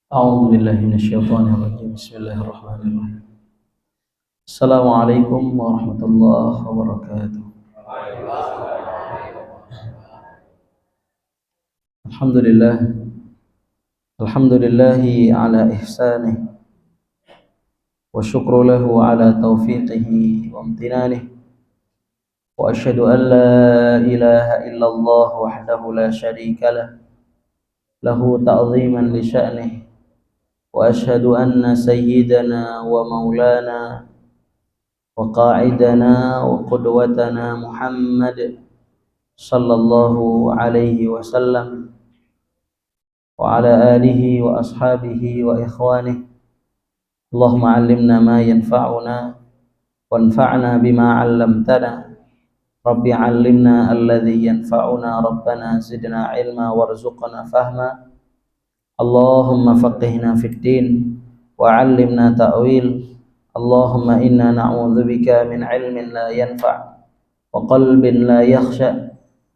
أعوذ بالله من الشيطان الرجيم بسم الله الرحمن الرحيم السلام عليكم ورحمة الله وبركاته الحمد لله الحمد لله على إحسانه والشكر له على توفيقه وامتنانه وأشهد أن لا إله إلا الله وحده لا شريك له تعظيما لشأنه وأشهد أن سيدنا ومولانا وقاعدنا وقدوتنا محمد صلى الله عليه وسلم وعلى آله وأصحابه وإخوانه اللهم علمنا ما ينفعنا وانفعنا بما علمتنا رب علمنا الذي ينفعنا ربنا زدنا علما وارزقنا فهما اللهم فقهنا في الدين وعلمنا تأويل اللهم إنا نعوذ بك من علم لا ينفع وقلب لا يخشع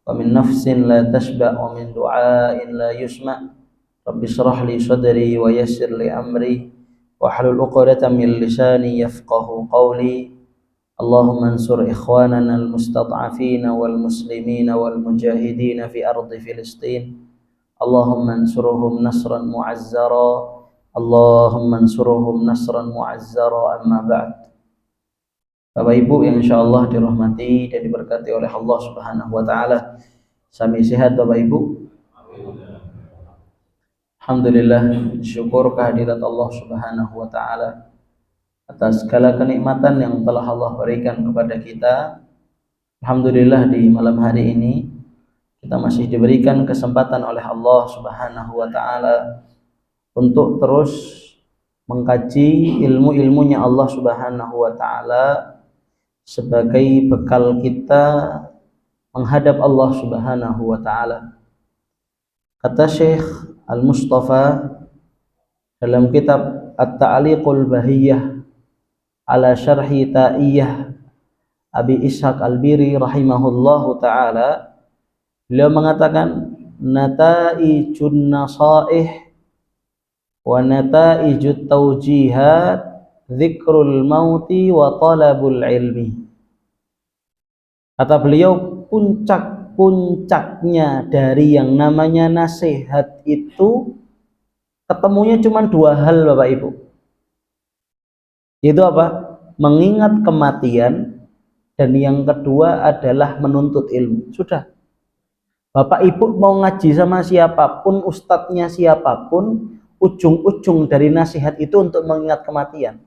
ومن نفس لا تشبع ومن دعاء لا يسمع رب اشرح لي صدري ويسر لي أمري واحلل عقدة من لساني يفقه قولي اللهم انصر إخواننا المستضعفين والمسلمين والمجاهدين في أرض فلسطين اللهم انصرهم نصرا معزرا اللهم انصرهم نصرا معزرا أما بعد. Bapak Ibu yang insyaallah dirahmati dan diberkati oleh Allah Subhanahu wa taala. Sami sehat Bapak Ibu? Alhamdulillah, syukur kehadirat Allah Subhanahu wa taala atas segala kenikmatan yang telah Allah berikan kepada kita. Alhamdulillah di malam hari ini kita masih diberikan kesempatan oleh Allah Subhanahu wa taala untuk terus mengkaji ilmu-ilmunya Allah Subhanahu wa taala sebagai bekal kita menghadap Allah Subhanahu wa taala. Kata Syekh Al-Mustafa dalam kitab At-Ta'liqul Bahiyah ala Syarhi Ta'iyah Abi Ishaq Al-Biri rahimahullahu taala, beliau mengatakan nataijun nasaih wa nataijut taujihat dzikrul mauti wa talabul ilmi. Kata beliau, puncak-puncaknya dari yang namanya nasihat itu ketemunya cuma dua hal Bapak Ibu. Yaitu apa? Mengingat kematian, dan yang kedua adalah menuntut ilmu. Sudah. Bapak Ibu mau ngaji sama siapapun, ustadznya siapapun, ujung-ujung dari nasihat itu untuk mengingat kematian.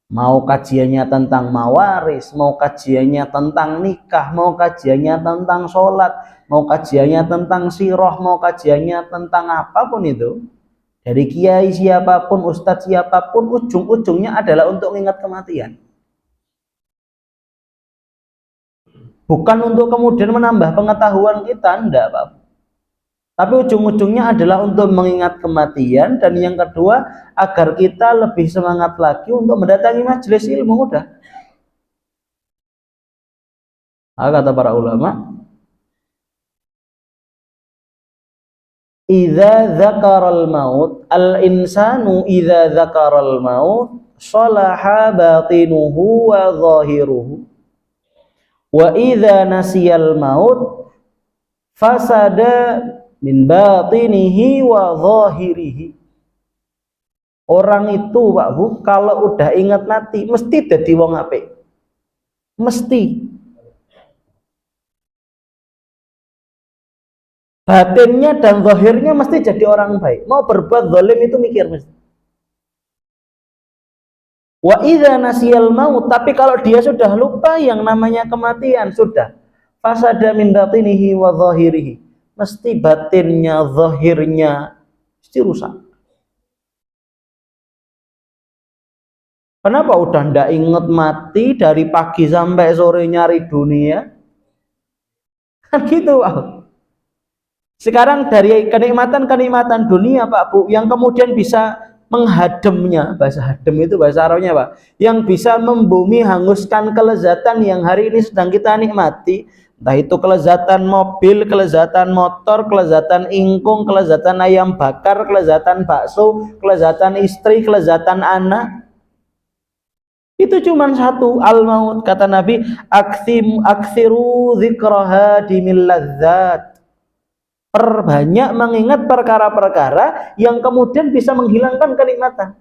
Mau kajiannya tentang mawaris, mau kajiannya tentang nikah, mau kajiannya tentang sholat, mau kajiannya tentang sirah, mau kajiannya tentang apapun itu, dari kiai siapapun, ustadz siapapun, ujung-ujungnya adalah untuk mengingat kematian. Bukan untuk kemudian menambah pengetahuan kita, enggak Pak. Tapi ujung-ujungnya adalah untuk mengingat kematian, dan yang kedua agar kita lebih semangat lagi untuk mendatangi majelis ilmu. Udah. Kata para ulama, idza dzakaral maut, al-insanu idza dzakaral maut salaha batinuhu wa zahiruhu wa idza nasiyal maut fasada min batinihi wa zahirihi. Orang itu Pak Bu, kalau udah ingat mati mesti dadi wong apik. Mesti. Batinnya dan zahirnya mesti jadi orang baik. Mau berbuat zalim itu mikir mesti. Wa idza nasiyal maut, tapi kalau dia sudah lupa yang namanya kematian, sudah fasada min batinihi wa zahirihi. Mesti batinnya, zahirnya mesti rusak. Kenapa udah ndak inget mati dari pagi sampai sore nyari dunia? Kan gitu Pak. Sekarang dari kenikmatan-kenikmatan dunia Pak Bu, yang kemudian bisa menghademnya, bahasa hadem itu bahasa Arabnya Pak, yang bisa membumi hanguskan kelezatan yang hari ini sedang kita nikmati, Entah itu kelezatan mobil, kelezatan motor, kelezatan ingkung, kelezatan ayam bakar, kelezatan bakso, kelezatan istri, kelezatan anak. Itu cuma satu, al-maut. Kata Nabi, aksiru dzikraha dimil ladzat. Perbanyak mengingat perkara-perkara yang kemudian bisa menghilangkan kenikmatan.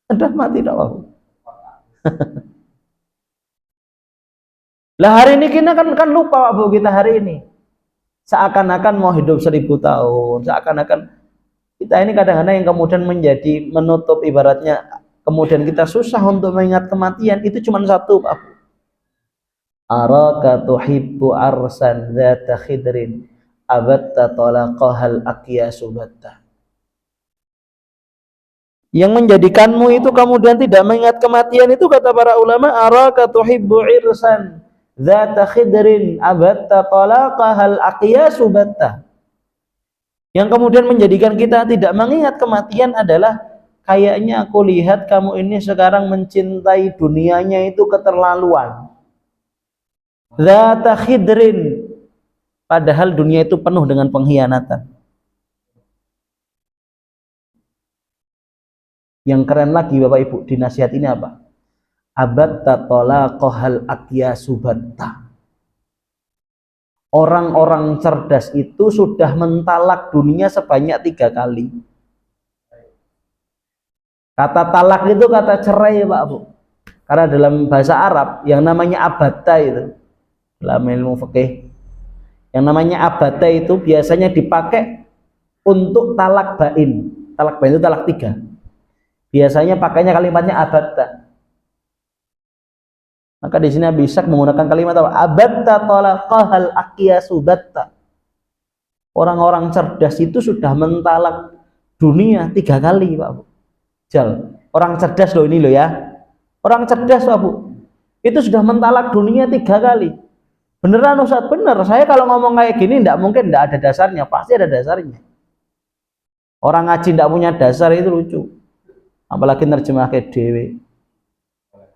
Sudah mati dah. Lah hari ini kita kan lupa Bu kita hari ini. Seakan-akan mau hidup 1000 tahun, seakan-akan kita ini kadang-kadang yang kemudian menjadi menutup ibaratnya, kemudian kita susah untuk mengingat kematian, itu cuma satu Pak. Araka tuhibbu arsan dzata khidrin abatta talaqahal aqyasu batta. Yang menjadikanmu itu kemudian tidak mengingat kematian itu kata para ulama, araka tuhibbu irsan dzata khidrin abatta talaqahal aqyasu batta. Yang kemudian menjadikan kita tidak mengingat kematian adalah kayaknya aku lihat kamu ini sekarang mencintai dunianya itu keterlaluan. Dzata khidrin, padahal dunia itu penuh dengan pengkhianatan. Yang keren lagi Bapak Ibu di nasihat ini apa? Abatta talaqahal aqyasu batta. Orang-orang cerdas itu sudah mentalak dunia sebanyak 3 kali. Kata talak itu kata cerai Pak Bu. Karena dalam bahasa Arab yang namanya abatta itu, dalam ilmu fikih, yang namanya abatta itu biasanya dipakai untuk talak bain. Talak bain itu talak 3. Biasanya pakainya kalimatnya abatta. Maka di sini Abi Ishaq menggunakan kalimat apa? Abatta talaqahal aqyasu batta. Orang-orang cerdas itu sudah mentalak dunia 3 kali, Pak Bu. Jal, orang cerdas loh ini loh ya. Orang cerdas, Pak Bu. Itu sudah mentalak dunia 3 kali. Beneran Ustaz? Bener. Saya kalau ngomong kayak gini enggak mungkin enggak ada dasarnya, pasti ada dasarnya. Orang ngaji enggak punya dasar itu lucu. Apalagi nerjemah ke dewe.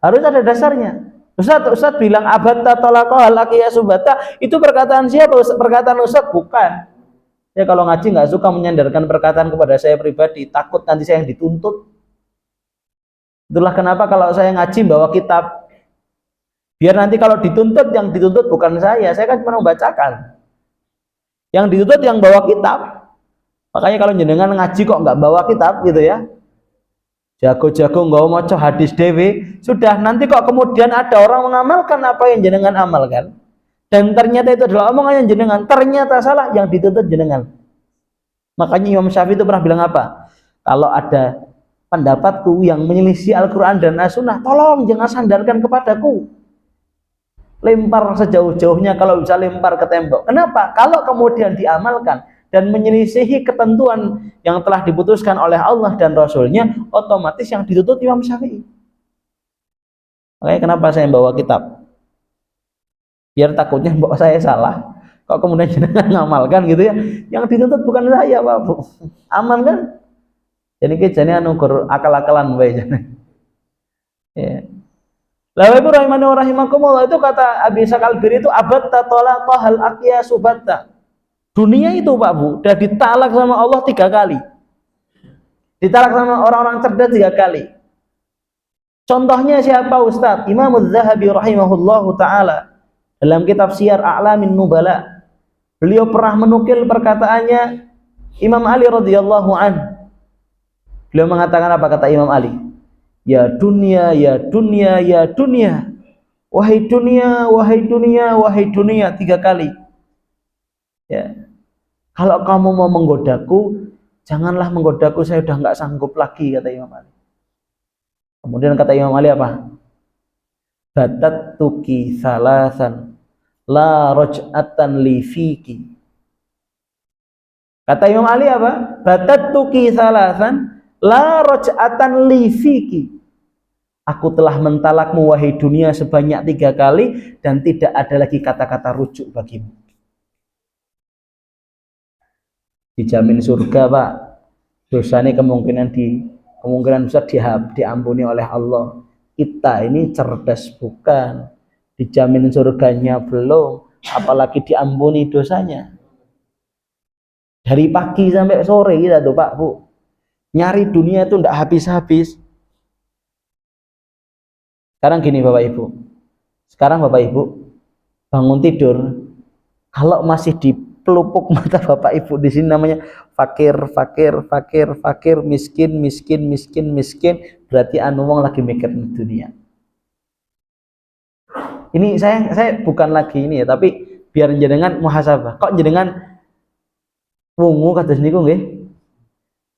Harus ada dasarnya. Ustaz bilang abatta talaqahal aqyasu batta, itu perkataan siapa? Perkataan Ustaz? Bukan. Ya kalau ngaji nggak suka menyandarkan perkataan kepada saya pribadi, takut nanti saya yang dituntut. Itulah kenapa kalau saya ngaji bawa kitab, biar nanti kalau dituntut, yang dituntut bukan saya kan cuma membacakan. Yang dituntut yang bawa kitab. Makanya kalau jenengan ngaji kok nggak bawa kitab gitu ya, jago-jago nggak mau maca hadis dewe, sudah nanti kok kemudian ada orang mengamalkan apa yang jenengan amalkan, dan ternyata itu adalah omongan yang jenengan, ternyata salah, yang dituntut jenengan. Makanya Imam Syafi'i itu pernah bilang apa? Kalau ada pendapatku yang menyelisih Al-Quran dan As-Sunnah, tolong jangan sandarkan kepadaku, lempar sejauh-jauhnya, kalau bisa lempar ke tembok. Kenapa? Kalau kemudian diamalkan dan menyelisihi ketentuan yang telah diputuskan oleh Allah dan Rasulnya, otomatis yang dituntut Imam Syafi'i. Makanya kenapa saya bawa kitab? Biar takutnya bawa saya salah. Kok kemudian jenengan ngamalkan gitu ya? Yang dituntut bukan saya, Pak Bu. Aman kan? Jadi kita ukur akal-akalan baik jane. Ya. Lalu Ibu rahimani wa rahimakumullah, itu kata Abi Ishaq Al-Birri itu abatta talaqahal aqyasu batta. Dunia itu Pak Bu, udah ditalak sama Allah 3 kali. Ditalak sama orang-orang cerdas 3 kali. Contohnya siapa Ustaz? Imam Az-Zahabi rahimahullahu ta'ala dalam kitab Siyar A'lamin Nubala, beliau pernah menukil perkataannya Imam Ali radhiyallahu an. Beliau mengatakan apa kata Imam Ali? Ya dunia, ya dunia, ya dunia. Wahai dunia, wahai dunia, wahai dunia, 3 kali. Ya. Kalau kamu mau menggodaku, janganlah menggodaku, saya udah nggak sanggup lagi, kata Imam Ali. Kemudian kata Imam Ali apa? Batattuki salasan la raj'atan li fiki. Kata Imam Ali apa? Batattuki salasan la raj'atan li fiki. Aku telah mentalakmu wahai dunia sebanyak 3 kali dan tidak ada lagi kata-kata rujuk bagimu. Dijamin surga Pak, dosanya kemungkinan besar diampuni oleh Allah. Kita ini cerdas bukan, dijamin surganya belum, apalagi diampuni dosanya. Dari pagi sampai sore kita tuh Pak Bu, nyari dunia itu ndak habis-habis. Sekarang gini Bapak Ibu, sekarang Bapak Ibu bangun tidur, kalau masih di pelupuk mata Bapak Ibu di sini namanya fakir, fakir, fakir, fakir, miskin, miskin, miskin, miskin, berarti anu wong lagi mikir dunia. Ini saya bukan lagi ini ya, tapi biar jenengan muhasabah. Kok jenengan wungu kados niku nggih?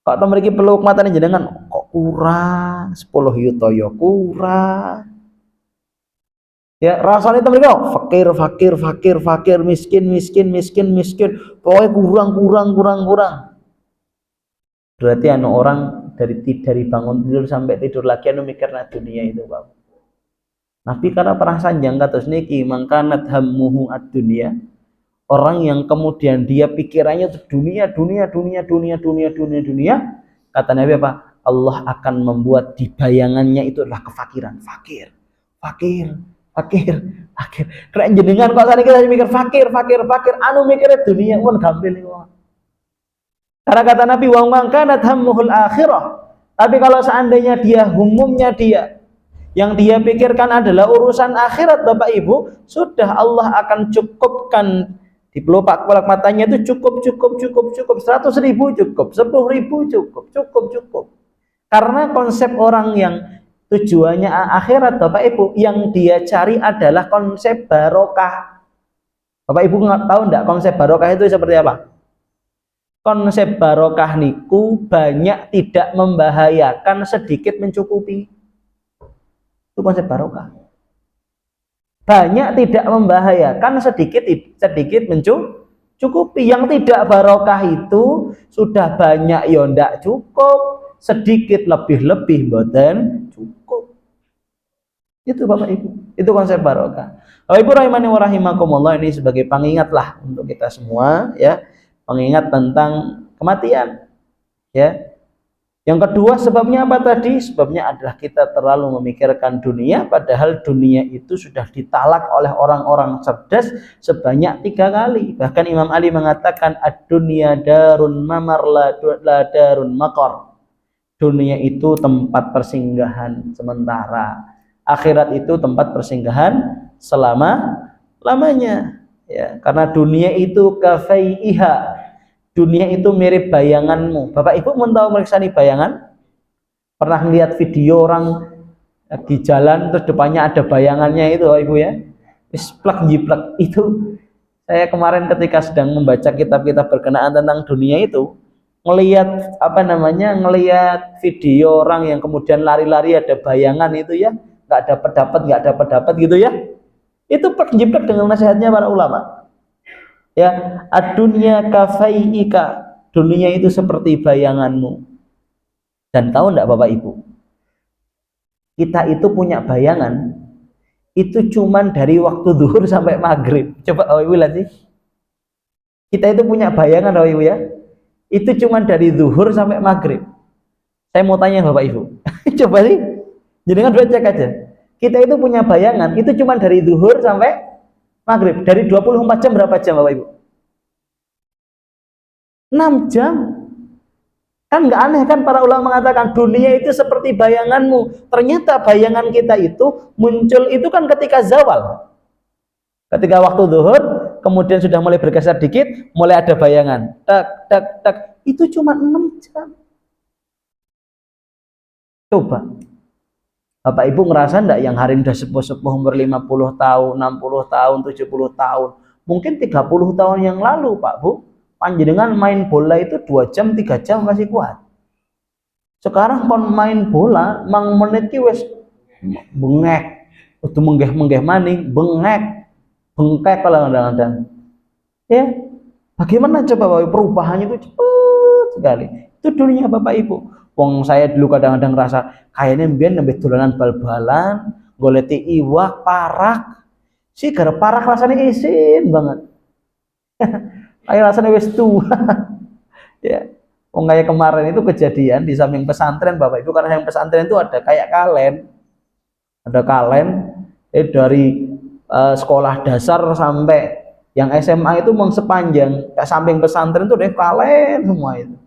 Kok to mriki peluk matane jenengan kok kurang 10 yuta ya kurang. Ya rasanya itu mereka fakir, fakir, fakir, fakir, miskin, miskin, miskin, miskin, pokoknya kurang, kurang, kurang, kurang. Berarti anu orang dari bangun tidur sampai tidur lagi anu mikir dunia itu Pak. Nabi karena perasaan yang kados niki mangkanat hammuhu ad-dunya, orang yang kemudian dia pikirannya itu dunia, dunia, dunia, dunia, dunia, dunia, dunia, kata Nabi apa? Allah akan membuat di bayangannya itu adalah kefakiran, fakir, fakir, fakir, fakir. Keren jenengan kok sana kita mikir fakir, fakir, fakir, anu mikirnya dunia pun gampil nih. Karena kata Nabi wa man kanat hammuhul akhirah. Tapi kalau seandainya dia humumnya dia yang dia pikirkan adalah urusan akhirat Bapak Ibu, sudah Allah akan cukupkan di pelupak matanya itu cukup 100.000 cukup, 10.000 cukup, cukup. Karena konsep orang yang tujuannya akhirat Bapak Ibu, yang dia cari adalah konsep barokah. Bapak Ibu nggak tahu enggak konsep barokah itu seperti apa? Konsep barokah niku banyak tidak membahayakan, sedikit mencukupi. Itu konsep barokah. Banyak tidak membahayakan, sedikit mencukupi. Yang tidak barokah itu sudah banyak ya ndak cukup, sedikit lebih mboten cukup. Itu Bapak Ibu, itu konsep barokah. Bapak Ibu rahimani wa rahimakumullah, ini sebagai pengingat lah untuk kita semua ya, pengingat tentang kematian ya. Yang kedua sebabnya apa tadi? Sebabnya adalah kita terlalu memikirkan dunia, padahal dunia itu sudah ditalak oleh orang-orang cerdas sebanyak 3 kali. Bahkan Imam Ali mengatakan ad-dunya darun mamar la darun maqar. Dunia itu tempat persinggahan sementara, akhirat itu tempat persinggahan selama-lamanya ya. Karena dunia itu kafaiha, dunia itu mirip bayanganmu. Bapak Ibu mau tahu meriksani bayangan? Pernah lihat video orang di jalan terus depannya ada bayangannya itu Bapak Ibu ya? Isplak jiplak itu. Saya kemarin ketika sedang membaca kitab-kitab berkenaan tentang dunia itu, ngelihat ngelihat video orang yang kemudian lari-lari ada bayangan itu ya, nggak dapat gitu ya. Itu plak jiplak dengan nasihatnya para ulama. Ya, ad-dunya kafaiika, dunia itu seperti bayanganmu. Dan tahu enggak Bapak Ibu, kita itu punya bayangan itu cuman dari waktu zuhur sampai maghrib. Coba Bapak Ibu lihat sih, kita itu punya bayangan Bapak Ibu ya, itu cuman dari zuhur sampai maghrib. Saya mau tanya Bapak Ibu, coba sih, jangan dua cek aja, kita itu punya bayangan itu cuman dari zuhur sampai maghrib. Dari 24 jam berapa jam Bapak Ibu? 6 jam. Kan nggak aneh kan para ulama mengatakan dunia itu seperti bayanganmu. Ternyata bayangan kita itu muncul itu kan ketika zawal. Ketika waktu zuhur, kemudian sudah mulai bergeser dikit, mulai ada bayangan. Tak, tak, tak. Itu cuma 6 jam. Coba. Bapak Ibu ngerasa enggak yang hari ini udah sepuh-sepuh umur 50 tahun, 60 tahun, 70 tahun, mungkin 30 tahun yang lalu Pak Bu, panjenengan main bola itu 2 jam, 3 jam masih kuat. Sekarang kon main bola, mang menit ki wis bengek, kudu menggeh-menggeh maning, bengkek kalau kadang-kadang. Ya, bagaimana coba Bapak Ibu, perubahannya itu cepat sekali. Itu dunia Bapak Ibu. Wong saya dulu kadang-kadang rasa kayaknya mbiyen nembe dolanan bal-balan, goleti iwak, parak. Si gara parak rasanya isin banget. Kayak rasanya wis tua. Ya. Wong kayak kemarin itu kejadian di samping pesantren Bapak Ibu, karena yang pesantren itu ada kayak kalen. Ada kalen dari sekolah dasar sampai yang SMA itu memang sepanjang samping pesantren itu deh kalen semua itu.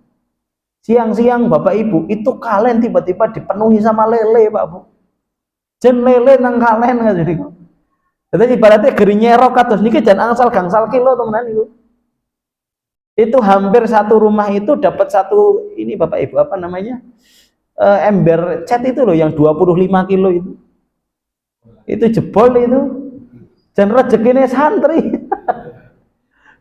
Siang-siang Bapak Ibu itu kalen tiba-tiba dipenuhi sama lele Pak Bu. Jen lele nang kalen kan jadi. Jadi ibaratnya gerinyerok kados niki jan angsal gangsal kilo temenan itu. Itu hampir satu rumah itu dapat satu ini Bapak Ibu apa namanya? Ember cat itu loh yang 25 kilo itu. Itu jebol itu. Jan rezekine santri.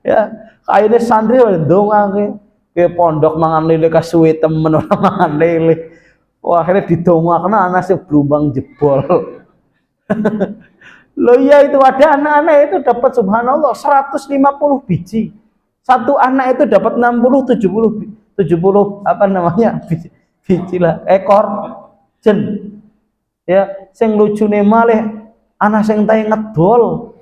Ya, kaine santri ndongake ke pondok mangan lele kasuwe temen ora mangan lele. Wah, akhirnya didongakno anak sing blumbang jebol. Loh iya itu ada anak-anak itu dapat subhanallah 150 biji. Satu anak itu dapat 60 70 apa namanya? Biji lah ekor jen. Ya, sing lucune malih anak sing tae ngedol.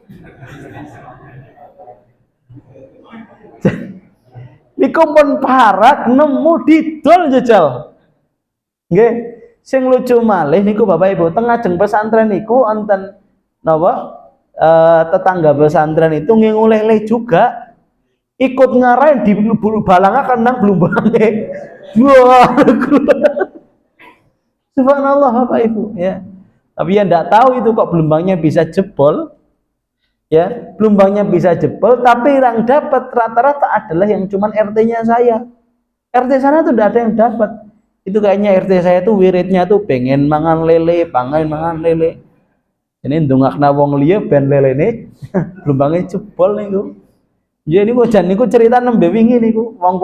Niku pun parak nemu didol jajal. Nggih, sing lucu malih niku Bapak Ibu, teng ngajeng pesantren niku wonten napa? Tetangga pesantren itu nguleh-leh juga ikut ngarai di balanga kandang blumbange. Wah. Subhanallah Bapak Ibu ya. Tapi ya ndak tahu itu kok belumbangnya bisa jebol. Ya, gelombangnya bisa jebol, tapi yang dapat rata-rata adalah yang cuman RT-nya saya. RT sana tuh tidak ada yang dapat. Itu kayaknya RT saya tuh wiridnya tuh pengen mangan lele, mangan lele. Ini ndongakna wong liya ben lele nih, gelombangnya jebol niku. Ya niku jan niku cerita nembe wingi niku. Wong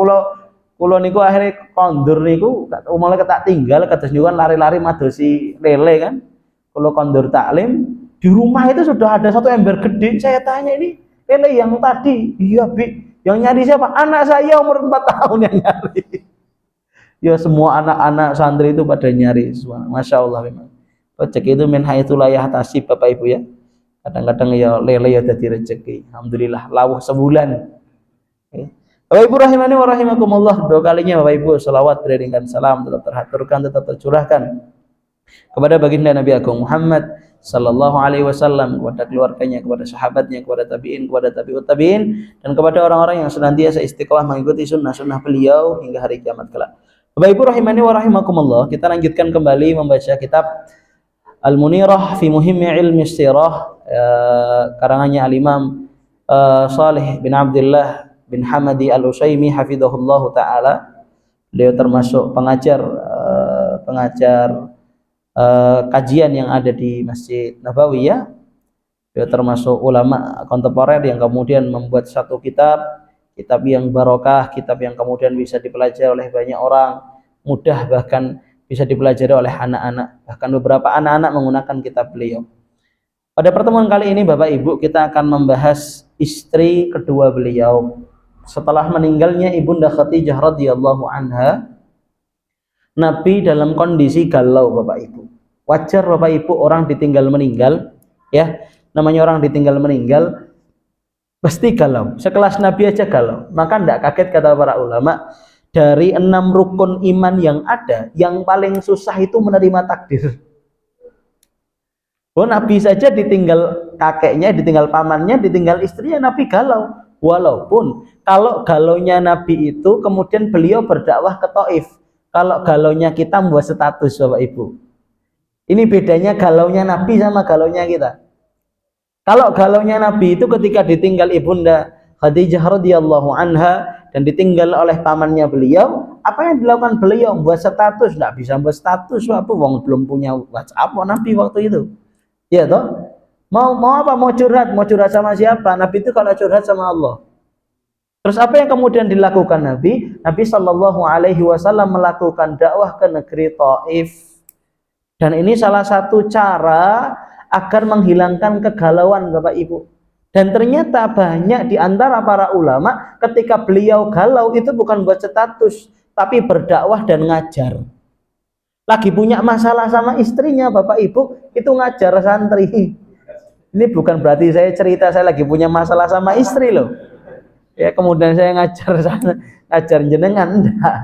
kula niku akhirnya kondur niku, umale ketak tinggal kados niku kan lari-lari madosi lele kan. Kula kondur taklim di rumah itu sudah ada satu ember gede. Saya tanya ini lele yang tadi? Iya Bi. Yang nyari siapa? Anak saya umur 4 tahun yang nyari. Ya semua anak-anak santri itu pada nyari. Masya Allah memang. Rezeki itu min haitsu la yahtasib Bapak Ibu ya. Kadang-kadang ya lele ya jadi rezeki. Alhamdulillah lawuh sebulan. Bapak Ibu rahimani wa rahimakumullah. Dua kalinya Bapak Ibu selawat beriringan salam tetap terhaturkan, tetap tercurahkan kepada baginda Nabi Agung Muhammad sallallahu alaihi wasallam, kepada keluarganya, kepada sahabatnya, kepada tabi'in, kepada tabi'ut tabi'in, dan kepada orang-orang yang senantiasa istiqomah mengikuti sunnah-sunnah beliau hingga hari kiamat kelak. Bapak Ibu rahimani wa rahimakumullah, kita lanjutkan kembali membaca kitab Al-Munirah fi Muhimmi Ilmi Sirah, karangannya Al-Imam Salih bin Abdullah bin Hamadi Al-Utsaimin hafizahullahu taala. Beliau termasuk pengajar kajian yang ada di Masjid Nabawi ya. Dia termasuk ulama kontemporer yang kemudian membuat satu kitab yang barokah, kitab yang kemudian bisa dipelajari oleh banyak orang, mudah bahkan bisa dipelajari oleh anak-anak, bahkan beberapa anak-anak menggunakan kitab beliau. Pada pertemuan kali ini Bapak Ibu kita akan membahas istri kedua beliau setelah meninggalnya Ibunda Khadijah radhiyallahu anha. Nabi dalam kondisi galau Bapak Ibu. Wajar Bapak Ibu orang ditinggal meninggal ya. Namanya orang ditinggal meninggal pasti galau. Sekelas Nabi aja galau. Maka tidak kaget kata para ulama, dari 6 rukun iman yang ada, yang paling susah itu menerima takdir. Nabi saja ditinggal kakeknya, ditinggal pamannya, ditinggal istrinya, Nabi galau. Walaupun kalau galaunya Nabi itu kemudian beliau berdakwah ke Taif. Kalau galaunya kita membuat status Bapak Ibu. Ini bedanya galaunya Nabi sama galaunya kita. Kalau galaunya Nabi itu ketika ditinggal Ibunda Khadijah radhiyallahu anha dan ditinggal oleh pamannya beliau, apa yang dilakukan beliau? Membuat status. Tidak bisa membuat status Bapak, wong belum punya WhatsApp Nabi waktu itu. Ya toh? Mau apa? Mau curhat sama siapa? Nabi itu kalau curhat sama Allah. Terus apa yang kemudian dilakukan Nabi? Nabi Shallallahu Alaihi Wasallam melakukan dakwah ke negeri Taif, dan ini salah satu cara agar menghilangkan kegalauan Bapak Ibu. Dan ternyata banyak di antara para ulama ketika beliau galau itu bukan buat status, tapi berdakwah dan ngajar. Lagi punya masalah sama istrinya Bapak Ibu, itu ngajar santri. Ini bukan berarti saya cerita saya lagi punya masalah sama istri loh. Ya kemudian saya ngajar jenengan enggak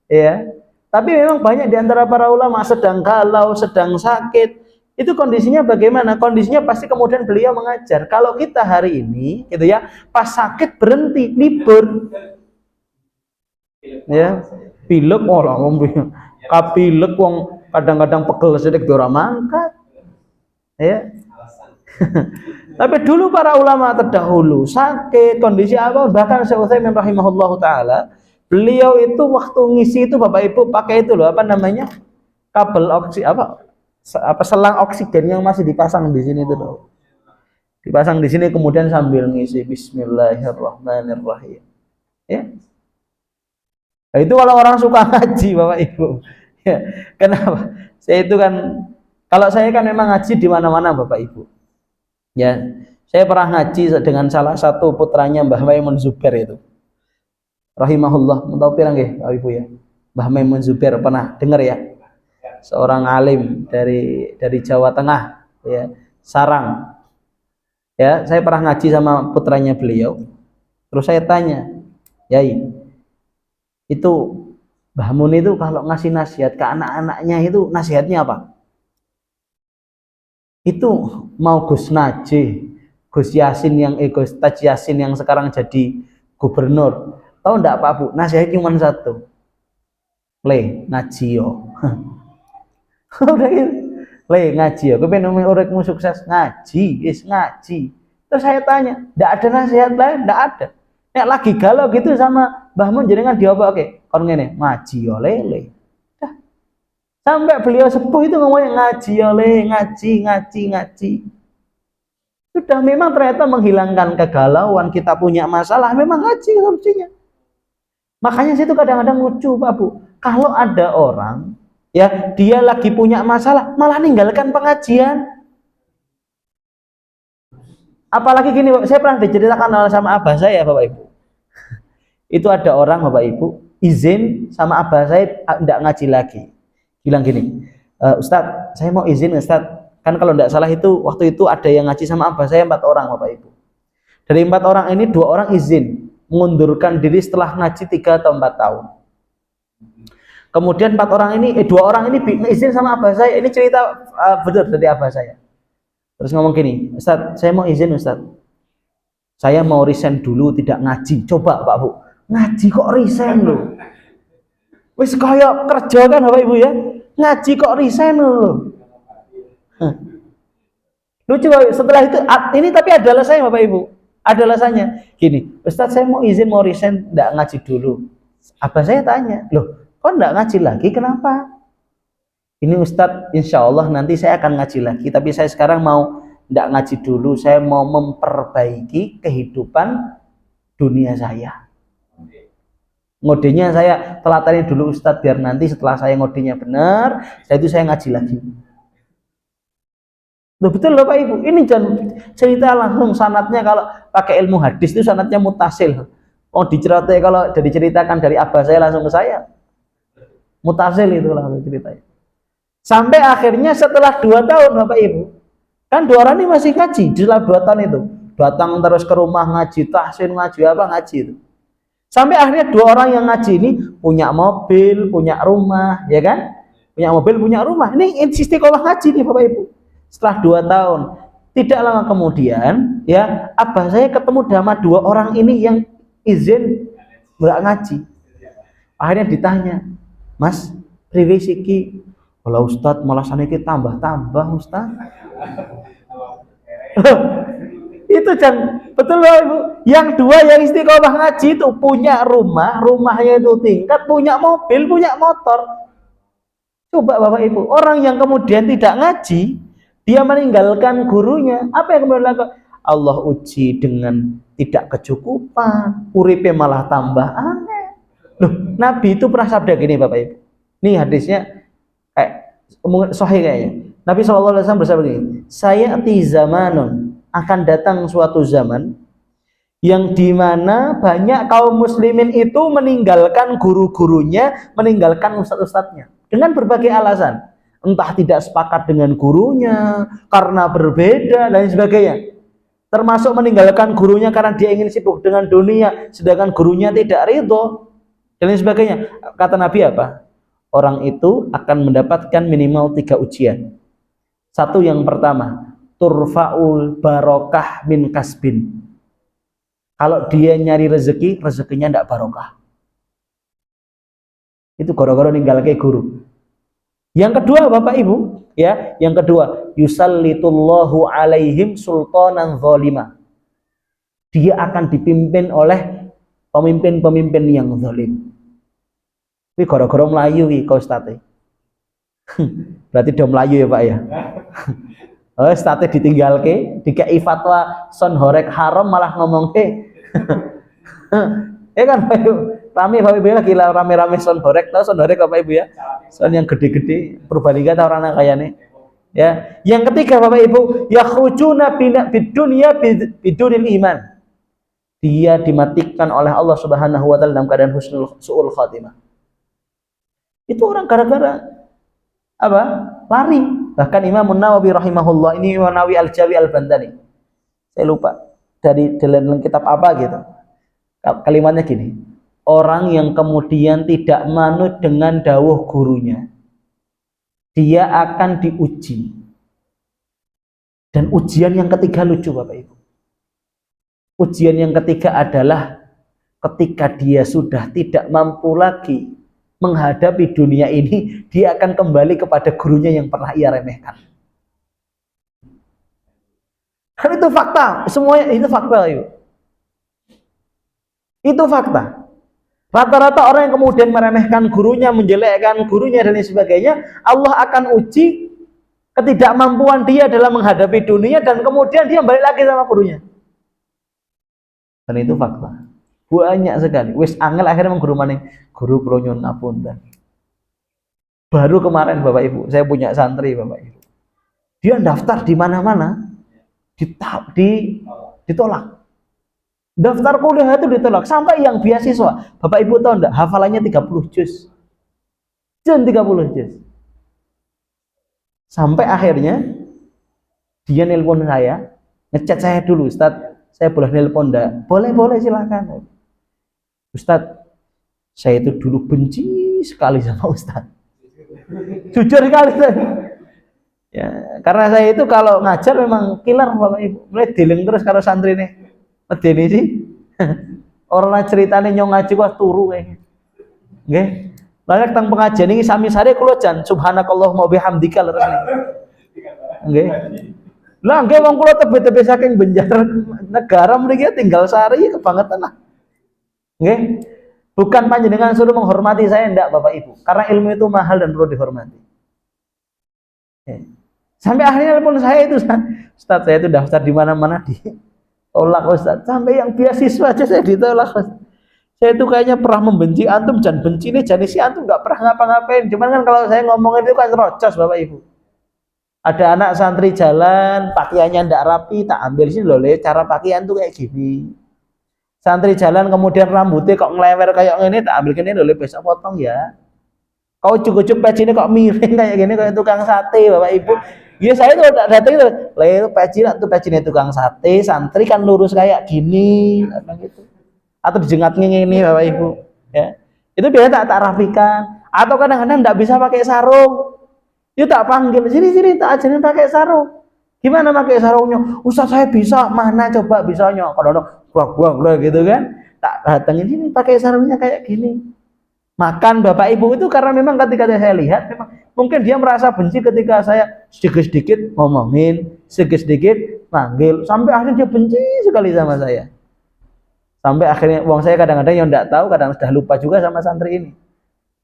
ya. Tapi memang banyak di antara para ulama sedang galau, sedang sakit, Itu kondisinya bagaimana? Kondisinya pasti kemudian beliau mengajar. Kalau kita hari ini, gitu ya, pas sakit berhenti, libur, ya, pilek orang kapilek wong kadang-kadang pegel sedek ora mangkat, ya. Tapi dulu para ulama terdahulu sakit kondisi apa, bahkan Syekh Utsaimin rahimahullahu taala, beliau itu waktu ngisi itu Bapak Ibu pakai itu loh, apa namanya? Kabel apa selang oksigen yang masih dipasang di sini itu loh. Dipasang di sini kemudian sambil ngisi bismillahirrahmanirrahim. Ya. Nah, itu kalau orang suka ngaji Bapak Ibu. Ya, kenapa? Saya itu kan kalau saya kan memang ngaji di mana-mana Bapak Ibu. Ya, saya pernah ngaji dengan salah satu putranya Mbah Maimun Zubair itu. Rahimahullah, tahu pirang nggih Bapak Ibu ya. Mbah Maimun Zubair pernah dengar ya? Seorang alim dari Jawa Tengah, ya, Sarang. Ya, saya pernah ngaji sama putranya beliau. Terus saya tanya, "Yai, itu Mbah Mun itu kalau ngasih nasihat ke anak-anaknya itu nasihatnya apa?" Itu mau Gus Najih, Gus Yasin Gus Taj Yasin yang sekarang jadi gubernur. Tahu enggak Pak Bu? Nasihatnya cuma satu. Le, ngaji yo. Udah gitu. Le, ngaji yo. Kowe pengen uripmu sukses ngaji, ngaji. Terus saya tanya, enggak ada nasihat lain? Enggak ada. Nek lagi galau gitu sama Mbah Mun jenengan diopoke? Kon ngene, ngaji yo lele. Dah. Sampai beliau sepuh itu ngomongnya ngaji yo le, ngaji. Sudah memang ternyata menghilangkan kegalauan, kita punya masalah, memang ngaji solusinya. Makanya situ kadang-kadang lucu Pak Bu. Kalau ada orang ya dia lagi punya masalah malah ninggalkan pengajian. Apalagi gini, saya pernah diceritakan sama abah saya Bapak Ibu. Itu ada orang Bapak Ibu izin sama abah saya tidak ngaji lagi. Bilang gini, Ustadz, saya mau izin Ustadz. Kan kalau tidak salah itu waktu itu ada yang ngaji sama abah saya 4 orang Bapak Ibu. Dari 4 orang ini 2 orang izin mengundurkan diri setelah ngaji 3 atau 4 tahun. Kemudian 2 orang ini izin sama abah saya. Ini cerita betul dari abah saya. Terus ngomong gini, Ustadz, saya mau izin Ustadz. Saya mau resign dulu tidak ngaji. Coba Pak Bu, ngaji kok resign loh. Wis kaya kerja kan Bapak Ibu ya. Ngaji kok resign loh. Lucu Bapak, setelah itu ini tapi ada alasannya Bapak Ibu. Ada alasannya. Gini, Ustadz saya mau izin mau resign tidak ngaji dulu. Abah saya tanya, loh kok enggak ngaji lagi, kenapa? Ini Ustadz, insya Allah nanti saya akan ngaji lagi, tapi saya sekarang mau enggak ngaji dulu, saya mau memperbaiki kehidupan dunia saya. Ngodenya saya telatani dulu Ustadz, biar nanti setelah saya ngodenya benar, saya ngaji lagi. Loh, betul loh Pak Ibu, ini jangan cerita langsung sanatnya, kalau pakai ilmu hadis itu sanatnya mutasil. Oh diceritain, kalau diceritakan dari abah saya langsung ke saya. Mutasil itu langsung ceritanya. Sampai akhirnya setelah 2 tahun Bapak Ibu, kan 2 orang ini masih ngaji setelah 2 tahun itu, datang terus ke rumah ngaji, tahsin ngaji apa ngaji itu. Sampai akhirnya 2 orang yang ngaji ini punya mobil, punya rumah, ya kan? Punya mobil, punya rumah. Ini istiqomah ngaji nih Bapak Ibu. Setelah 2 tahun, tidak lama kemudian, ya abah saya ketemu sama 2 orang ini yang izin nggak ngaji. Akhirnya ditanya, Mas, priwe siki? Kalau Ustadz malah saniki tambah-tambah Ustadz. Itu betul loh Ibu. Yang 2 yang istiqomah ngaji itu punya rumahnya itu tingkat, punya mobil, punya motor. Coba Bapak Ibu, orang yang kemudian tidak ngaji, dia meninggalkan gurunya, apa yang kemudian lakukan? Allah uji dengan tidak kecukupan, uripe malah tambah aneh. Loh, Nabi itu pernah sabda gini Bapak Ibu. Nih hadisnya sahih kayaknya. Nabi SAW bersabda gini, sayati zamanun, akan datang suatu zaman yang dimana banyak kaum muslimin itu meninggalkan guru-gurunya, meninggalkan ustadz-ustadznya dengan berbagai alasan. Entah tidak sepakat dengan gurunya, karena berbeda dan sebagainya. Termasuk meninggalkan gurunya karena dia ingin sibuk dengan dunia, sedangkan gurunya tidak ridho dan sebagainya. Kata Nabi apa? Orang itu akan mendapatkan minimal 3 ujian. Satu, yang pertama, turfa'ul barokah min kasbin. Kalau dia nyari rezeki, rezekinya tidak barokah. Itu gara-gara ninggal ke guru. Yang kedua, Bapak Ibu, ya, yang kedua, yusallitullahu alaihim sultanan zalima. Dia akan dipimpin oleh pemimpin-pemimpin yang zalim. Ini gara-gara Melayu iki Ustaz. Berarti do Melayu ya Pak ya. Oh, Ustaz ditinggalke, dikei fatwa son horek haram malah ngomong ya kan Pak Ibu. Rame Bapak Ibu lagi rame-rame son horek, tahu son horek Bapak Ibu ya? Son yang gede-gede, Purbalingga tahu orang kayane. Ya, yang ketiga Bapak Ibu, yakhrujuna bidunya bidunil iman. Dia dimatikan oleh Allah Subhanahu wa taala dalam keadaan suul khatimah. Itu orang gara-gara apa? Lari. Bahkan Imam Nawawi rahimahullah, ini Imam Nawawi Al-Jawi Al-Bantani. Saya lupa dari dalam kitab apa gitu. Kalimatnya gini. Orang yang kemudian tidak manut dengan dawuh gurunya, dia akan diuji. Dan ujian yang ketiga lucu Bapak Ibu. Ujian yang ketiga adalah ketika dia sudah tidak mampu lagi menghadapi dunia ini, dia akan kembali kepada gurunya yang pernah ia remehkan. Kan itu fakta, semuanya itu fakta Ibu. Itu fakta. Rata-rata orang yang kemudian meremehkan gurunya, menjelekkan gurunya dan lain sebagainya, Allah akan uji ketidakmampuan dia dalam menghadapi dunia dan kemudian dia balik lagi sama gurunya. Dan itu fakta. Banyak sekali. Wis angel akhirnya mengguru maning, guru kula nyuwun ngapunten. Baru kemarin Bapak Ibu, saya punya santri Bapak Ibu. Dia daftar di mana-mana, ditolak. Daftar kuliah itu ditolak, sampai yang beasiswa. Bapak Ibu tahu enggak, hafalannya 30 juz. 30 juz. Sampai akhirnya dia nelpon saya, ngechat saya dulu, Ustaz, saya boleh nelpon enggak? Boleh silakan. Ustaz, saya itu dulu benci sekali sama Ustaz. Jujur sekali saya. Ya, karena saya itu kalau ngajar memang killer Bapak Ibu. Mulai dealing terus kalau santri nih. Medeni sih. Orang ceritane nyong ngaji kok turu kayaknya. Nggih. Lah tentang pengajian ini sami sare kula jan subhanakallahumma bihamdika leres. Nggih. Lah nggih wong kula tebe-tebe saking Banjar negara mriki tinggal sehari kebangetan lah. Nggih. Bukan panjenengan suruh menghormati saya ndak Bapak Ibu, karena ilmu itu mahal dan perlu dihormati. Sampai akhirnya telepon saya itu, Ustaz, saya itu daftar di mana-mana ditolak Ustaz. Sampai yang beasiswa aja saya ditolak Ustaz. Saya itu kayaknya pernah membenci antum, jangan benci nih, jangan si antum nggak pernah ngapa-ngapain. Cuman kan kalau saya ngomong itu kan rocos Bapak Ibu. Ada anak santri jalan, pakaiannya ndak rapi, tak ambil sini loh, cara pakaian tuh kayak gini. Santri jalan kemudian rambutnya kok ngelewer kayak gini, tak ambil gini loh, besok potong ya. Kau cukup peci ini kok miring kayak gini, kayak tukang sate Bapak Ibu. Ya saya tuh datang itu, lah peci ini tukang sate, santri kan lurus kayak gini, gitu. Atau dijengat ini Bapak Ibu, ya. Itu biasa tak rapikan. Atau kadang-kadang enggak bisa pakai sarung. Itu tak panggil, sini tak ajarin pakai sarung. Gimana pakai sarungnya? Ustaz saya bisa, mana coba bisanya? Kadang-kadang buang gitu kan. Tak datangin sini pakai sarungnya kayak gini. Makan Bapak Ibu itu karena memang ketika saya lihat memang mungkin dia merasa benci ketika saya sedikit-sedikit ngomongin, sedikit-sedikit manggil, sampai akhirnya dia benci sekali sama saya. Sampai akhirnya uang saya kadang-kadang yang enggak tahu, kadang sudah lupa juga sama santri ini.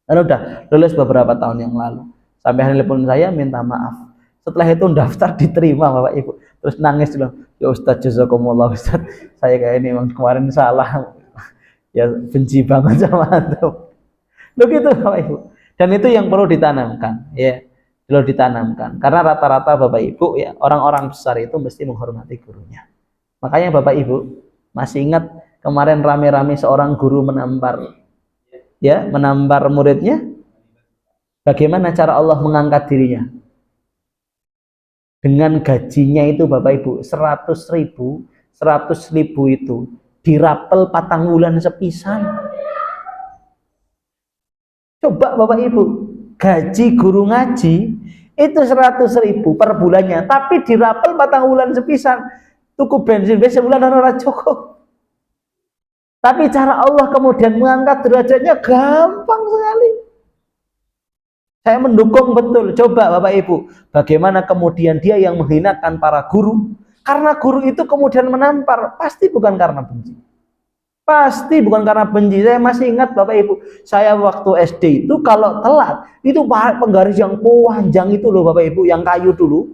Dan udah lulus beberapa tahun yang lalu. Sampai akhirnya telepon saya minta maaf. Setelah itu daftar diterima Bapak Ibu. Terus nangis bilang, ya Ustaz jazakumullah Ustaz, saya kayak ini memang kemarin salah. Ya benci banget sama antum. Begitu Bapak Ibu. Dan itu yang perlu ditanamkan, ya. Perlu ditanamkan. Karena rata-rata Bapak Ibu ya, orang-orang besar itu mesti menghormati gurunya. Makanya Bapak Ibu masih ingat kemarin rame-rame seorang guru menampar muridnya. Bagaimana cara Allah mengangkat dirinya? Dengan gajinya itu Bapak Ibu 100.000 itu dirapel patang wulan sepisan. Coba Bapak Ibu, gaji guru ngaji Itu 100.000 per bulannya, tapi dirapel 4 bulan sepisan. Tuku bensin wis sebulan ora cukup. Tapi cara Allah kemudian mengangkat derajatnya gampang sekali. Saya mendukung betul. Coba Bapak Ibu, bagaimana kemudian dia yang menghinakan para guru? Karena guru itu kemudian menampar, pasti bukan karena benci. Pasti bukan karena benci. Saya masih ingat Bapak Ibu, saya waktu SD itu kalau telat, itu penggaris yang panjang itu loh Bapak Ibu, yang kayu dulu.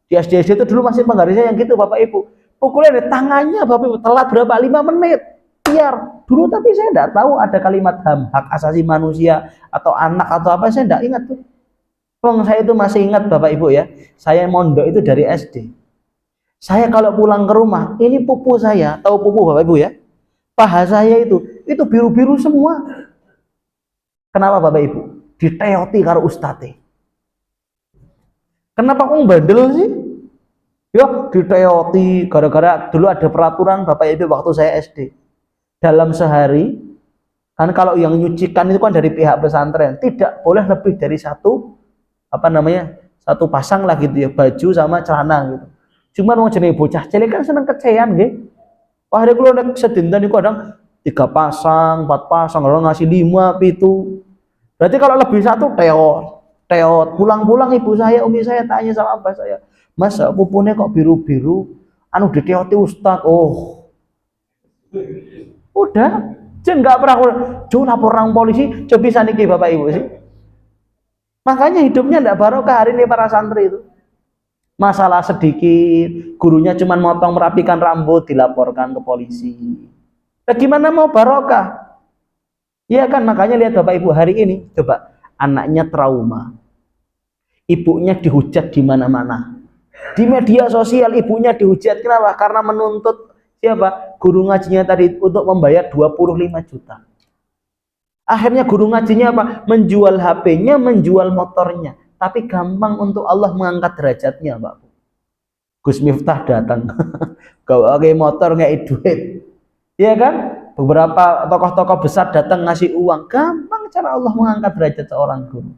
Di SD itu dulu masih penggarisnya yang gitu Bapak Ibu. Pukulnya di tangannya Bapak Ibu, telat berapa? 5 menit. Biar dulu, tapi saya tidak tahu ada kalimat HAM, hak asasi manusia atau anak atau apa, saya tidak ingat tuh. Saya itu masih ingat Bapak Ibu ya, saya mondok itu dari SD. Saya kalau pulang ke rumah, ini pupu saya, tahu pupu Bapak Ibu ya, paha saya itu biru-biru semua. Kenapa Bapak Ibu? Diteoti karo ustate. Kenapa kok bandel sih? Ya diteoti gara-gara dulu ada peraturan Bapak Ibu waktu saya SD. Dalam sehari, kan kalau yang nyucikan itu kan dari pihak pesantren, tidak boleh lebih dari satu pasang lah gitu ya, baju sama celana gitu. Cuman mau jenenge bocah cilik kan seneng kecean nggih. Wah, hari kula nek sedinten niku kadang 3 pasang, 4 pasang, orang ngasih 5 itu. Berarti kalau lebih satu teot. Pulang-pulang ibu saya, umi saya tanya sama abah saya, "Mas, pupune kok biru-biru? Anu diteoti Ustaz." Oh. Udah, jen nggak pernah lapor orang polisi, coba bisa niki Bapak Ibu sih. Makanya hidupnya ndak barokah hari ini para santri itu. Masalah sedikit, gurunya cuma motong merapikan rambut, dilaporkan ke polisi. Nah, gimana mau barokah? Iya kan, makanya lihat Bapak Ibu hari ini, coba anaknya trauma, ibunya dihujat di mana-mana, di media sosial ibunya dihujat. Kenapa? Karena menuntut siapa? Guru ngajinya tadi untuk membayar 25 juta. Akhirnya guru ngajinya apa? Menjual HP-nya, menjual motornya. Tapi gampang untuk Allah mengangkat derajatnya, Pak. Gus Miftah datang. Kau pakai motor nggak duit. Iya kan? Beberapa tokoh-tokoh besar datang ngasih uang. Gampang cara Allah mengangkat derajat seorang guru.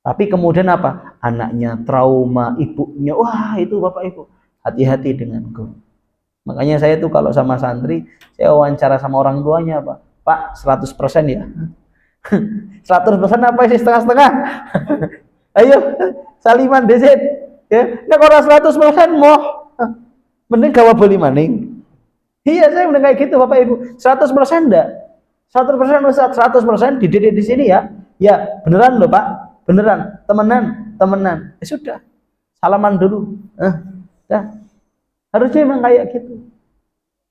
Tapi kemudian apa? Anaknya trauma, ibunya. Wah, itu Bapak Ibu. Hati-hati dengan guru. Makanya saya tuh kalau sama santri, saya wawancara sama orang tuanya, Pak 100% ya. 100% apa sih, setengah-setengah? Ayo, saliman desit. Ya, nek ora 100% moh. Mending gawa beli maning. Iya, saya udah kayak gitu Bapak Ibu. 100% enggak? 100% Ustaz, 100% dididik di sini ya. Ya, beneran loh Pak. Beneran, temenan. Ya sudah. Salaman dulu. Dah. Harusnya memang kayak gitu.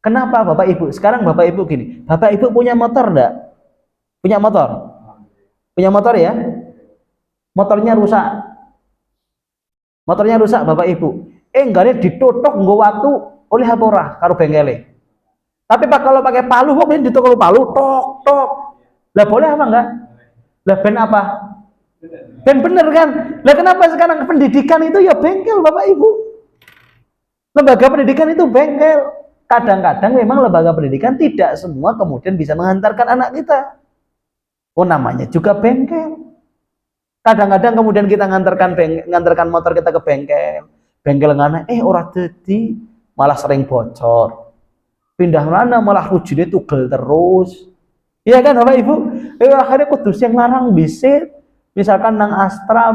Kenapa Bapak Ibu? Sekarang Bapak Ibu gini, Bapak Ibu punya motor enggak? Punya motor? Punya motor ya? Motornya rusak. Motornya rusak Bapak Ibu. Enggaknya ditutuk nggo watu oleh apa ora karo bengkele. Tapi Pak kalau pakai palu kok ben ditutuk palu tok. Lah boleh apa enggak? Lah ben apa? Ben bener kan? Lah kenapa sekarang pendidikan itu ya bengkel Bapak Ibu? Lembaga pendidikan itu bengkel. Kadang-kadang memang lembaga pendidikan tidak semua kemudian bisa menghantarkan anak kita. Oh, namanya juga bengkel. Kadang-kadang kemudian kita ngantarkan motor kita ke bengkel ngana, ora dadi, malah sering bocor. Pindah mana malah rujine tugel terus. Iya kan Bapak Ibu? Akhirnya kudus yang larang bisit. Misalkan nang Astra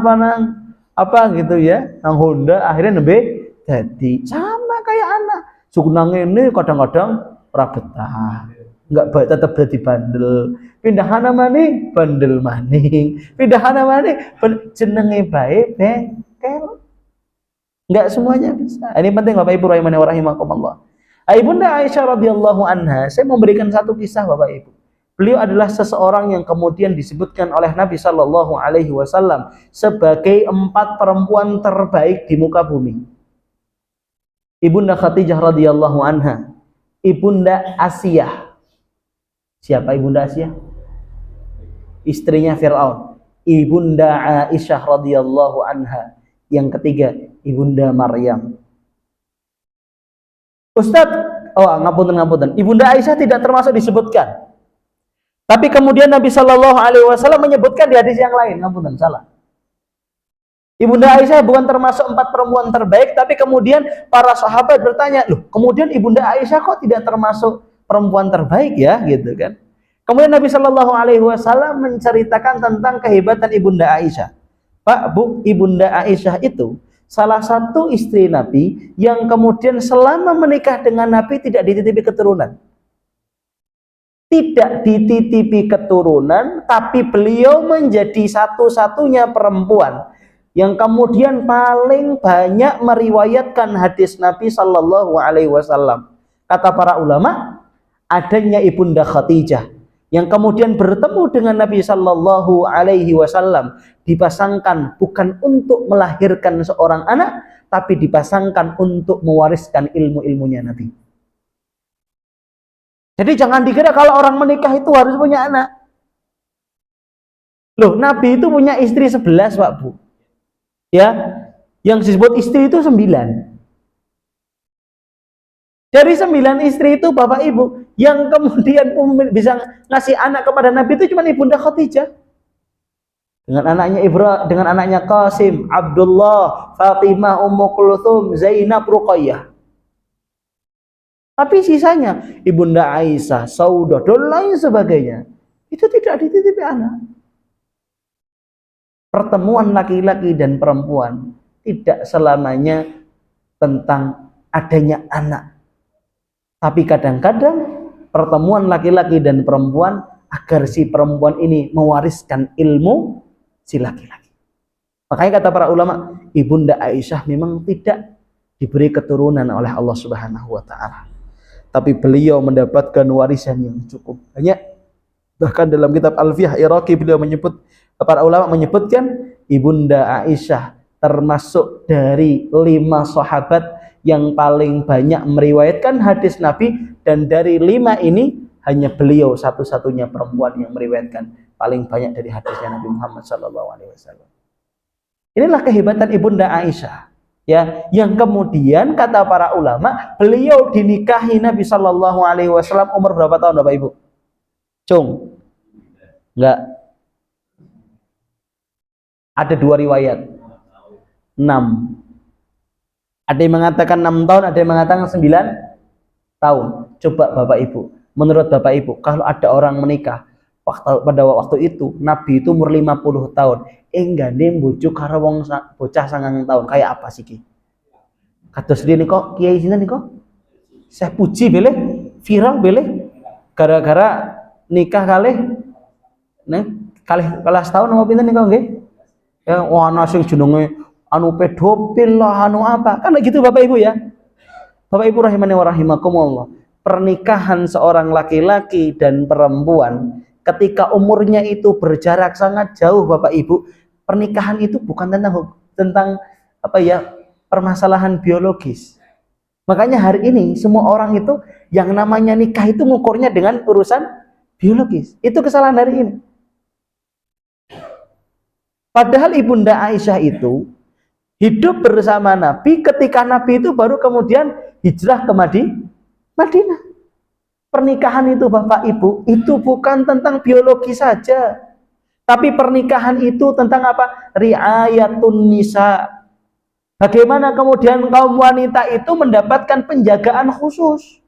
apa gitu ya, nang Honda akhirnya nembe dadi. Sama kayak anak. Suku nang ini kadang-kadang ora betah. Enggak tetap jadi bandel. Pindah hana maning bandel maning, pindah hana maning jenenge bae bengkel. Enggak semuanya bisa. Ini penting Bapak Ibu rahimani wa rahimakumullah. Ibunda Aisyah radhiyallahu anha, saya memberikan satu kisah Bapak Ibu. Beliau adalah seseorang yang kemudian disebutkan oleh Nabi Shallallahu Alaihi Wasallam sebagai 4 perempuan terbaik di muka bumi. Ibunda Khadijah radhiyallahu anha, Ibunda Asiyah. Siapa Ibunda Asiyah? Istrinya Fir'aun. Ibunda Aisyah radhiyallahu anha. Yang ketiga, Ibunda Maryam. Ustadz, ngapunten. Ibunda Aisyah tidak termasuk disebutkan. Tapi kemudian Nabi Shallallahu Alaihi Wasallam menyebutkan di hadis yang lain. Ngapunten, salah. Ibunda Aisyah bukan termasuk 4 perempuan terbaik, tapi kemudian para sahabat bertanya, loh, kemudian Ibunda Aisyah kok tidak termasuk perempuan terbaik ya, gitu kan? Kemudian Nabi Shallallahu Alaihi Wasallam menceritakan tentang kehebatan Ibunda Aisyah. Pak, Bu, Ibunda Aisyah itu salah satu istri Nabi yang kemudian selama menikah dengan Nabi tidak dititipi keturunan. Tidak dititipi keturunan, tapi beliau menjadi satu-satunya perempuan yang kemudian paling banyak meriwayatkan hadis Nabi Shallallahu Alaihi Wasallam. Kata para ulama, adanya Ibunda Khadijah yang kemudian bertemu dengan Nabi Shallallahu Alaihi Wasallam dipasangkan bukan untuk melahirkan seorang anak, tapi dipasangkan untuk mewariskan ilmu-ilmunya Nabi. Jadi jangan dikira kalau orang menikah itu harus punya anak. Loh, Nabi itu punya istri 11, Pak, Bu. Ya, yang disebut istri itu 9. Dari 9 istri itu Bapak Ibu, yang kemudian bisa ngasih anak kepada Nabi itu cuma Ibunda Khadijah. Dengan anaknya Ibrahim, dengan anaknya Qasim, Abdullah, Fatimah, Ummu Kulthum, Zainab, Ruqayyah. Tapi sisanya Ibunda Aisyah, Saudah, dan lain sebagainya, itu tidak dititipi anak. Pertemuan laki-laki dan perempuan tidak selamanya tentang adanya anak, tapi kadang-kadang pertemuan laki-laki dan perempuan agar si perempuan ini mewariskan ilmu si laki-laki. Makanya kata para ulama, Ibunda Aisyah memang tidak diberi keturunan oleh Allah Subhanahu wa taala, tapi beliau mendapatkan warisan yang cukup banyak. Bahkan dalam kitab Alfiyah Iraqi beliau menyebut, para ulama menyebutkan Ibunda Aisyah termasuk dari 5 sahabat yang paling banyak meriwayatkan hadis Nabi, dan dari 5 ini hanya beliau satu-satunya perempuan yang meriwayatkan paling banyak dari hadisnya Nabi Muhammad SAW. Inilah kehebatan Ibunda Aisyah, ya, yang kemudian kata para ulama beliau dinikahi Nabi SAW umur berapa tahun, Bapak Ibu? Cung? Enggak. Ada 2 riwayat. 6. Ada yang mengatakan 6 tahun, ada yang mengatakan 9 tahun. Coba Bapak Ibu, menurut Bapak Ibu, kalau ada orang menikah pada waktu itu, Nabi itu umur 50 tahun, enggane bojo karo wong bocah 9 tahun, kayak apa sih ki? Kados dene kok kiai sinten kok? Saya puji bele, viral bele, gara-gara nikah kalih kelas tahun apa pinten niku nggih? Ya, ana sing jenenge anu pedofil lah, anu apa. Kan gitu Bapak Ibu ya. Bapak Ibu rahimani wa rahimakumullah. Pernikahan seorang laki-laki dan perempuan ketika umurnya itu berjarak sangat jauh, Bapak Ibu, pernikahan itu bukan tentang apa ya, permasalahan biologis. Makanya hari ini semua orang itu yang namanya nikah itu ngukurnya dengan urusan biologis. Itu kesalahan hari ini. Padahal Ibunda Aisyah itu hidup bersama Nabi ketika Nabi itu baru kemudian hijrah ke Madinah. Pernikahan itu Bapak Ibu, itu bukan tentang biologi saja. Tapi pernikahan itu tentang apa? Riayatun nisa. Bagaimana kemudian kaum wanita itu mendapatkan penjagaan khusus.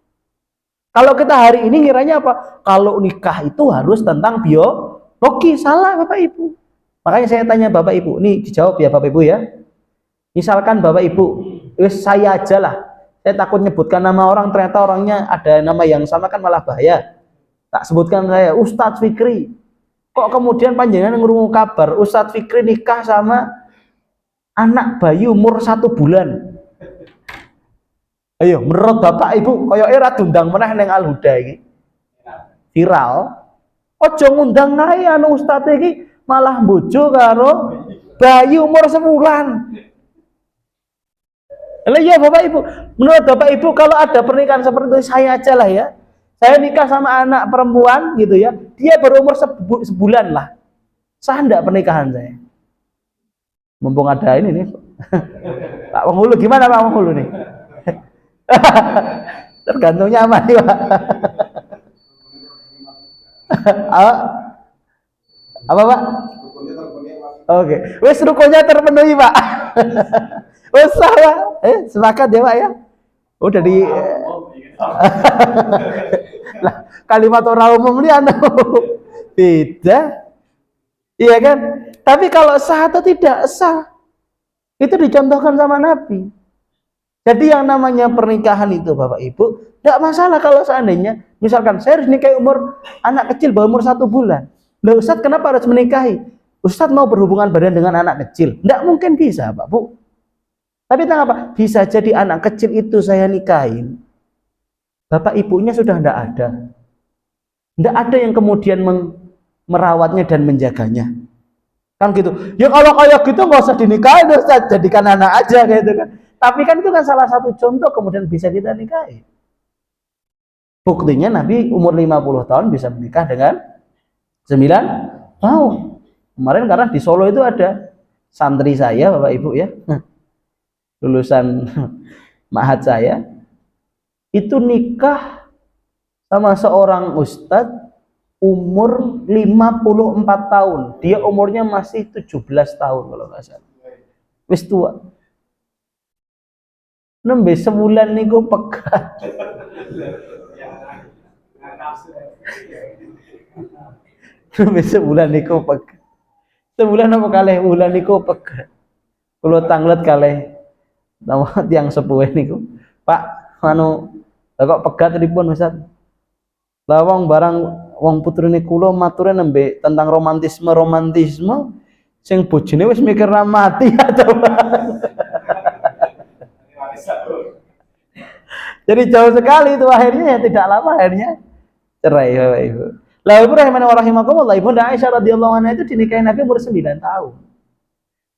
Kalau kita hari ini ngiranya apa? Kalau nikah itu harus tentang biologi. Salah Bapak Ibu. Makanya saya tanya Bapak Ibu, ini dijawab ya Bapak Ibu ya. Misalkan Bapak Ibu, saya aja lah, saya takut nyebutkan nama orang, ternyata orangnya ada nama yang sama kan malah bahaya. Tak sebutkan saya, Ustadz Fikri. Kok kemudian panjangan ngurungu kabar, Ustadz Fikri nikah sama anak bayi umur 1 bulan. Ayo, menurut Bapak Ibu, koyo era diundang meneh ning Al Huda iki. Viral. Ojo ngundang ae anu Ustadz iki, malah bojo karo bayi umur sebulan. Lah ya Bapak Ibu, menurut Bapak Ibu kalau ada pernikahan seperti itu, saya aja lah ya. Saya nikah sama anak perempuan gitu ya, dia berumur sebulan lah. Sah enggak pernikahan saya? Mumpung ada ini nih. Pak Penghulu gimana Pak Penghulu nih? Tergantung nyaman nih Pak. Apa Pak? Oke, wes rukonya terpenuhi Pak. Wes Pak. Sepakat ya Pak ya. Udah di lah, kalimat orang umum ini anu beda. Iya kan? Tapi kalau sah atau tidak sah, itu dicontohkan sama Nabi. Jadi yang namanya pernikahan itu Bapak Ibu, tidak masalah kalau seandainya, misalkan saya harus nikahi umur anak kecil bawah umur 1 bulan. Loh Ustadz kenapa harus menikahi? Ustadz mau berhubungan badan dengan anak kecil. Tidak mungkin bisa Pak Bu. Tapi kenapa? Bisa jadi anak kecil itu saya nikahin, Bapak Ibunya sudah tidak ada. Tidak ada yang kemudian merawatnya dan menjaganya. Kan gitu. Ya kalau kayak gitu nggak usah dinikahin, Ustaz, jadikan anak aja gitu kan. Tapi kan itu kan salah satu contoh kemudian bisa kita nikahi. Buktinya Nabi umur 50 tahun bisa menikah dengan 9 tahun. Kemarin karena di Solo itu ada santri saya Bapak Ibu ya, lulusan ma'had saya, itu nikah sama seorang ustadz umur 54 tahun. Dia umurnya masih 17 tahun kalau nggak salah. Wis tua. Nembe sebulan niku pegat. Nembe sebulan niku pegat. Sebulan apa kalih bulan niku pegat. Kulo tanglet kalih nama tiang sepuh niku. Pak, anu kok pegat pripun Ustaz? Lah wong barang wong putrine kula mature nembe tentang romantisme sing bojone wis mikir mati atau jadi jauh sekali itu akhirnya ya, tidak lama akhirnya cerai Bapak Ibu. Lah Ibu rahimani wa rahimakumullah, Ibunda Aisyah radhiyallahu anha itu dinikahi Nabi umur 9 tahun.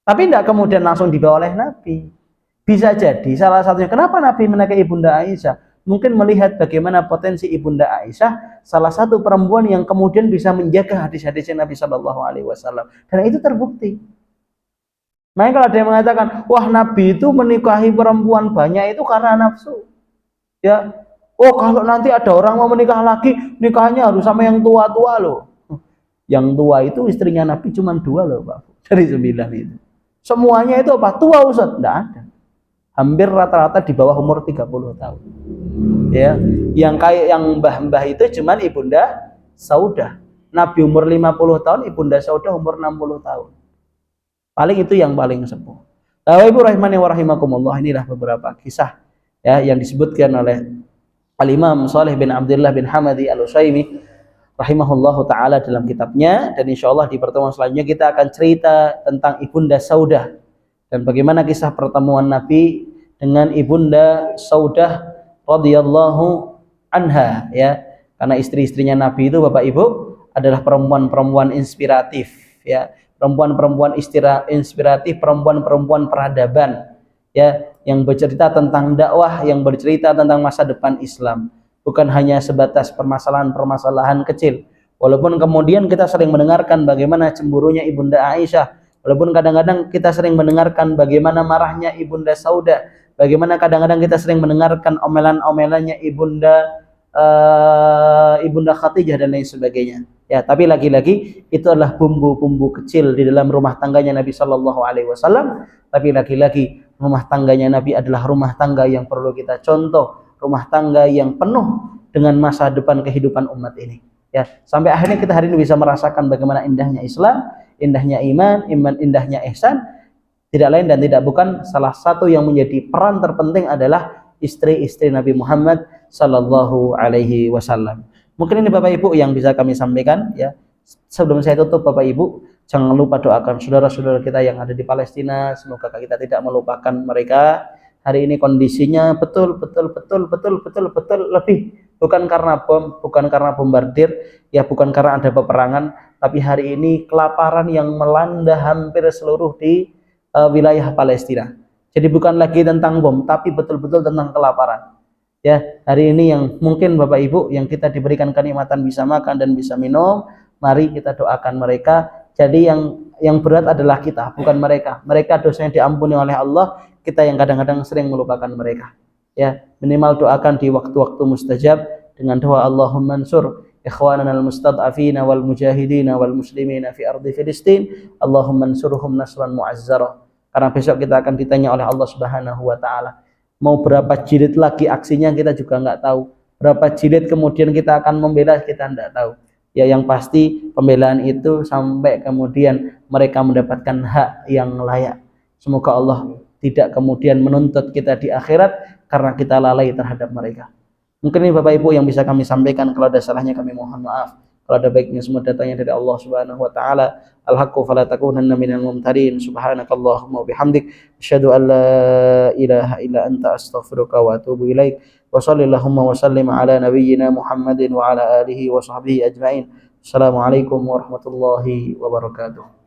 Tapi tidak kemudian langsung dibawa oleh Nabi. Bisa jadi salah satunya kenapa Nabi menikahi Ibunda Aisyah, mungkin melihat bagaimana potensi Ibunda Aisyah, salah satu perempuan yang kemudian bisa menjaga hadis-hadis Nabi Shallallahu Alaihi Wasallam, dan itu terbukti. Makanya kalau ada yang mengatakan, wah Nabi itu menikahi perempuan banyak itu karena nafsu, ya. Oh kalau nanti ada orang mau menikah lagi, nikahnya harus sama yang tua-tua loh. Yang tua itu istrinya Nabi cuma 2 loh Pak, dari 9 itu. Semuanya itu apa? Tua Ustaz? Tidak ada. Hampir rata-rata di bawah umur 30 tahun. Ya, yang kayak yang mbah-mbah itu cuman Ibunda Saudah. Nabi umur 50 tahun, Ibunda Saudah umur 60 tahun. Paling itu yang paling sepuh. Bapak Ibu rahimani wa rahimakumullah, inilah beberapa kisah ya yang disebutkan oleh Al-Imam Shalih bin Abdullah bin Hamadi Al-Utsaimin rahimahullahu taala dalam kitabnya, dan insyaallah di pertemuan selanjutnya kita akan cerita tentang Ibunda Saudah dan bagaimana kisah pertemuan Nabi dengan Ibunda Saudah radhiyallahu anha ya. Karena istri-istrinya Nabi itu Bapak Ibu adalah perempuan-perempuan inspiratif ya, perempuan-perempuan inspiratif, perempuan-perempuan peradaban ya, yang bercerita tentang dakwah, yang bercerita tentang masa depan Islam, bukan hanya sebatas permasalahan-permasalahan kecil. Walaupun kemudian kita sering mendengarkan bagaimana cemburunya Ibunda Aisyah, walaupun kadang-kadang kita sering mendengarkan bagaimana marahnya Ibunda Saudah, bagaimana kadang-kadang kita sering mendengarkan omelan-omelannya Ibunda Khadijah dan lain sebagainya. Ya, tapi lagi-lagi itu adalah bumbu-bumbu kecil di dalam rumah tangganya Nabi Shallallahu Alaihi Wasallam. Tapi lagi-lagi rumah tangganya Nabi adalah rumah tangga yang perlu kita contoh, rumah tangga yang penuh dengan masa depan kehidupan umat ini. Ya, sampai akhirnya kita hari ini bisa merasakan bagaimana indahnya Islam, indahnya iman, indahnya ihsan. Tidak lain dan tidak bukan, salah satu yang menjadi peran terpenting adalah istri-istri Nabi Muhammad Sallallahu Alaihi Wasallam. Mungkin ini Bapak Ibu yang bisa kami sampaikan ya. Sebelum saya tutup Bapak Ibu, jangan lupa doakan saudara-saudara kita yang ada di Palestina, semoga kita tidak melupakan mereka. Hari ini kondisinya betul lebih bukan karena bom, bukan karena bombardir, ya bukan karena ada peperangan, tapi hari ini kelaparan yang melanda hampir seluruh di wilayah Palestina. Jadi bukan lagi tentang bom, tapi betul-betul tentang kelaparan. Ya, hari ini yang mungkin Bapak Ibu yang kita diberikan kenikmatan bisa makan dan bisa minum, mari kita doakan mereka. Jadi yang berat adalah kita, bukan mereka. Mereka dosanya diampuni oleh Allah, kita yang kadang-kadang sering melupakan mereka. Ya, minimal doakan di waktu-waktu mustajab dengan doa Allahumma ansur ikhwanana al-mustad'afina wal mujahidina wal muslimina fi ardi Filistin. Allahumma ansurhum nasran mu'azzara. Karena besok kita akan ditanya oleh Allah Subhanahu wa taala. Mau berapa jilid lagi aksinya kita juga nggak tahu. Berapa jilid kemudian kita akan membela kita nggak tahu. Ya yang pasti pembelaan itu sampai kemudian mereka mendapatkan hak yang layak. Semoga Allah tidak kemudian menuntut kita di akhirat karena kita lalai terhadap mereka. Mungkin ini Bapak Ibu yang bisa kami sampaikan. Kalau ada salahnya kami mohon maaf. Kalau ada baiknya semua datangnya dari Allah Subhanahu wa taala. Al-haqqu fala takunanna minal mumtarin. Subhanakallahumma wa bihamdik asyhadu an la ilaha illa anta astaghfiruka wa atubu ilaik. Wa sallallahu wa sallim ala nabiyyina Muhammadin wa ala alihi wa sahbihi ajmain. Assalamualaikum warahmatullahi wabarakatuh.